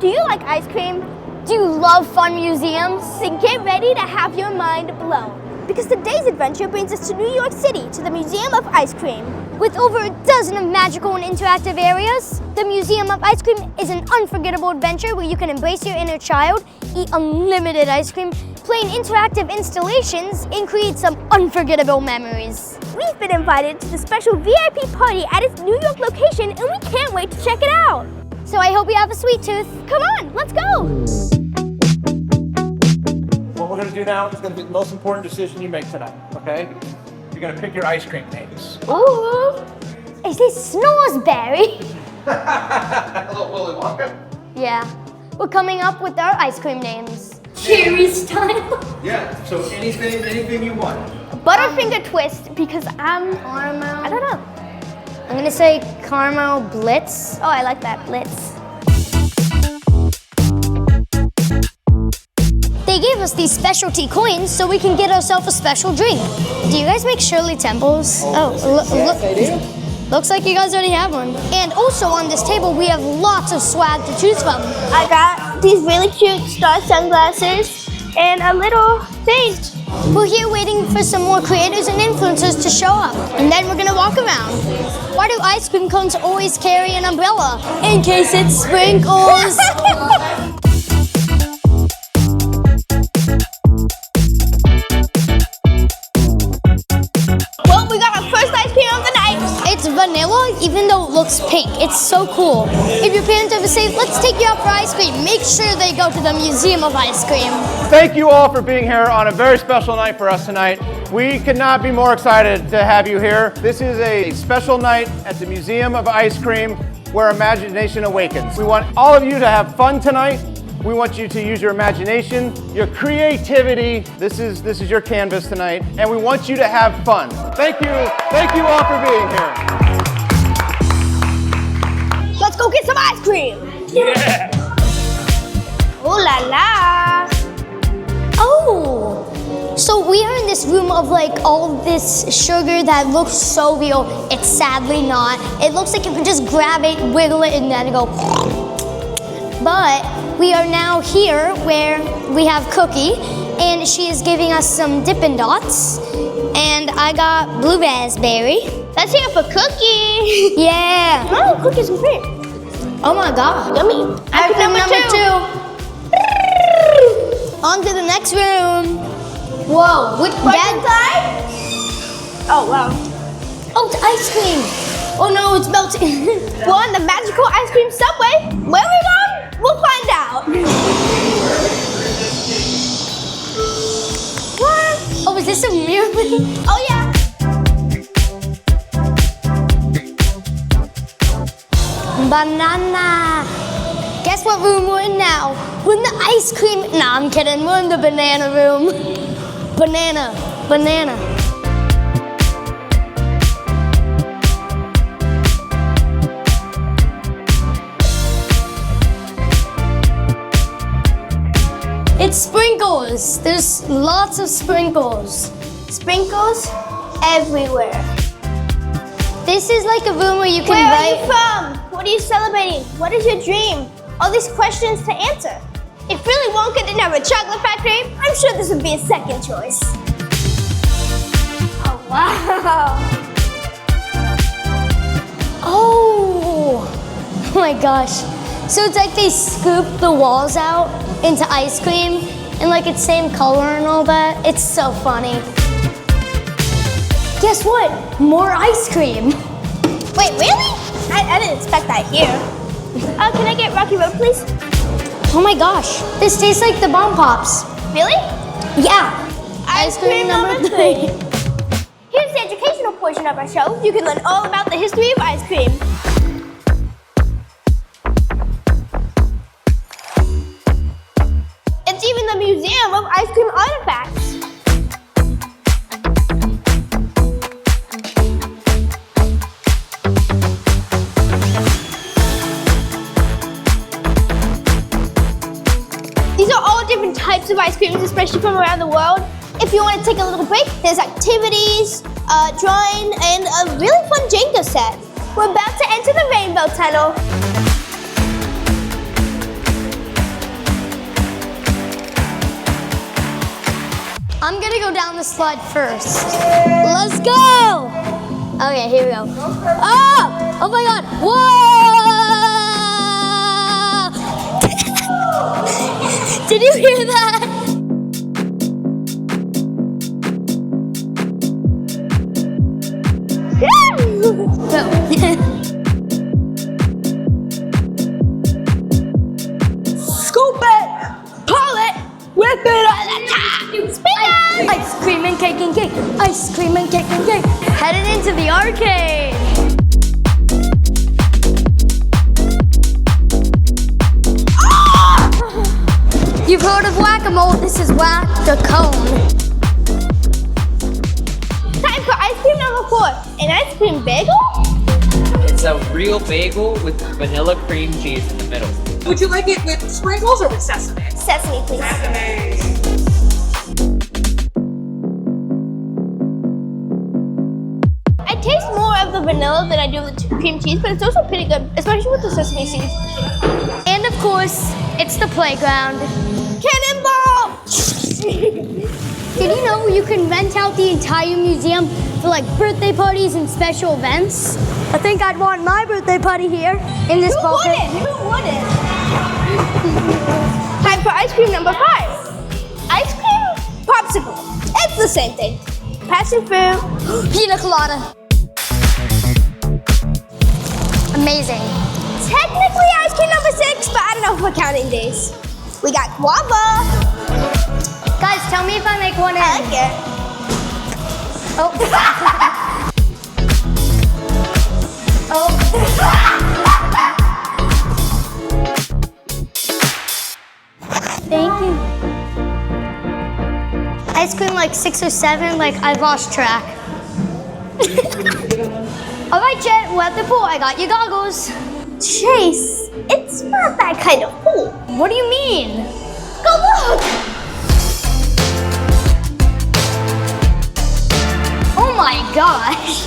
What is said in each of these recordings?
Do you like ice cream? Do you love fun museums? Then get ready to have your mind blown. Because today's adventure brings us to New York City, to the Museum of Ice Cream. With over a dozen of magical and interactive areas, the Museum of Ice Cream is an unforgettable adventure where you can embrace your inner child, eat unlimited ice cream, play in interactive installations, and create some unforgettable memories. We've been invited to the special VIP party at its New York location, and we can't wait to check it out. So I hope you have a sweet tooth. Come on, let's go! What we're going to do now is going to be the most important decision you make tonight, okay? You're going to pick your ice cream names. Ooh, is this Snoresberry? Hello, Willy Wonka. Yeah, we're coming up with our ice cream names. Cherry style. Yeah, so anything you want. Butterfinger twist, because I'm Caramel. I don't know. I'm gonna say caramel blitz. Oh, I like that, blitz. They gave us these specialty coins so we can get ourselves a special drink. Do you guys make Shirley Temples? Yes, I do. Looks like you guys already have one. And also on this table, we have lots of swag to choose from. I got these really cute star sunglasses and a little thing. We're here waiting for some more creators and influencers to show up. And then we're gonna walk around. Why do ice cream cones always carry an umbrella? In case it sprinkles. Well, we got our first ice cream of the night. It's vanilla, even though it looks pink. It's so cool. If your parents ever say, let's take you out for ice cream, make sure they go to the Museum of Ice Cream. Thank you all for being here on a very special night for us tonight. We could not be more excited to have you here. This is a special night at the Museum of Ice Cream where imagination awakens. We want all of you to have fun tonight. We want you to use your imagination, your creativity. This is your canvas tonight, and we want you to have fun. Thank you all for being here. Let's go get some ice cream. Yeah. Ooh la la. Oh, so we are in this room of like all this sugar that looks so real. It's sadly not. It looks like you can just grab it, wiggle it, and then go. But we are now here where we have Cookie, and she is giving us some Dippin' Dots, and I got blue raspberry. Let's hear it for Cookie. Yeah. Oh, Cookie's great. Oh my God. Yummy. Ice cream number two. On to the next room. Whoa, with Inside? Oh, wow. Oh, it's ice cream. Oh no, it's melting. We're on the magical ice cream subway. Where are we going? We'll find out. What? Oh, is this a mirror? Oh, yeah. Banana. Guess what room we're in now? We're in the ice cream. Nah, I'm kidding. We're in the banana room. Banana. It's sprinkles. There's lots of sprinkles. Sprinkles everywhere. This is like a room where you can Where are write. you from? What are you celebrating? What is your dream? All these questions to answer. If Willy Wonka didn't have a chocolate factory, I'm sure this would be a second choice. Oh, wow. Oh my gosh. So it's like they scoop the walls out into ice cream and like it's same color and all that. It's so funny. Guess what? More ice cream. Wait, really? I didn't expect that here. Can I get Rocky Road, please? Oh my gosh. This tastes like the Bomb Pops. Really? Yeah. Ice cream number 3. Here's the educational portion of our show. You can learn all about the history of ice cream. It's even the Museum of Ice Cream Artifacts. These are all different types of ice creams, especially from around the world. If you want to take a little break, there's activities, drawing, and a really fun Jenga set. We're about to enter the rainbow tunnel. gonna go down the slide first. Let's go! Okay, here we go. Oh! Oh my god! Whoa! Did you hear that? No. Scoop it, pull it, whip it on the top. Speakers! Ice cream and cake and cake. Ice cream and cake and cake. Headed into the arcade. You've heard of whack-a-mole. This is whack-a-cone. Time for ice cream number 4. An ice cream bagel? It's a real bagel with vanilla cream cheese in the middle. Would you like it with sprinkles or with sesame? Sesame, please. I taste more of the vanilla than I do the cream cheese, but it's also pretty good, especially with the sesame seeds. And of course, it's the playground. Cannonball! Did you know you can rent out the entire museum for like birthday parties and special events? I think I'd want my birthday party here in this ball pit. Who wouldn't? Time for ice cream number 5. Ice cream popsicle. It's the same thing. Passion fruit. Pina colada. Amazing. Technically ice cream number 6, but I don't know if we're counting days. We got guava. Guys, tell me if I make one in. I like it. Oh. Oh. Thank you. Ice cream like 6 or 7, like I've lost track. All right, Jet, we're at the pool. I got your goggles. Chase, it's not that kind of pool. What do you mean? Go look. Oh my gosh.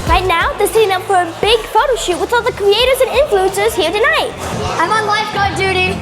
Right now, they're setting up for a big photo shoot with all the creators and influencers here tonight. I'm on lifeguard duty.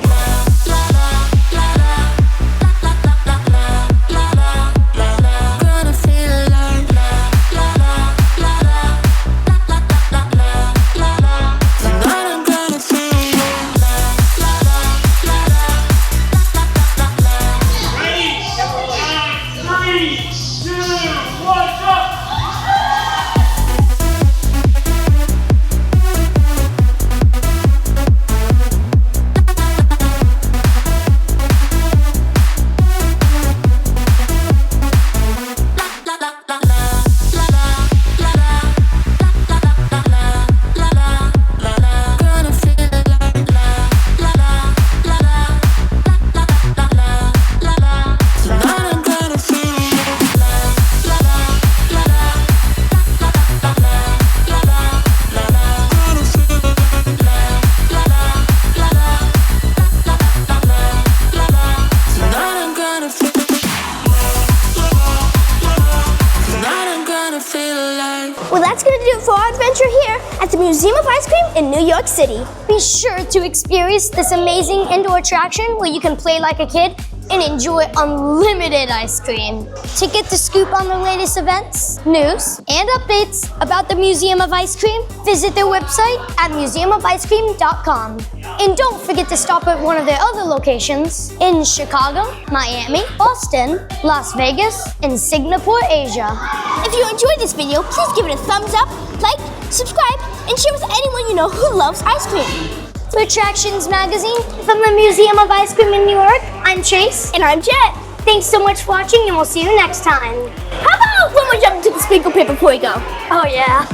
Well, that's going to do it for our adventure here at the Museum of Ice Cream in New York City. Be sure to experience this amazing indoor attraction where you can play like a kid and enjoy unlimited ice cream. To get the scoop on the latest events, news, and updates about the Museum of Ice Cream, visit their website at museumoficecream.com. And don't forget to stop at one of their other locations in Chicago, Miami, Boston, Las Vegas, and Singapore, Asia. If you enjoyed this video, please give it a thumbs up, like, subscribe, and share with anyone you know who loves ice cream. For Attractions Magazine from the Museum of Ice Cream in New York, I'm Chase. And I'm Jet. Thanks so much for watching, and we'll see you next time. How about when we jump into the sprinkle pit before we go? Oh yeah.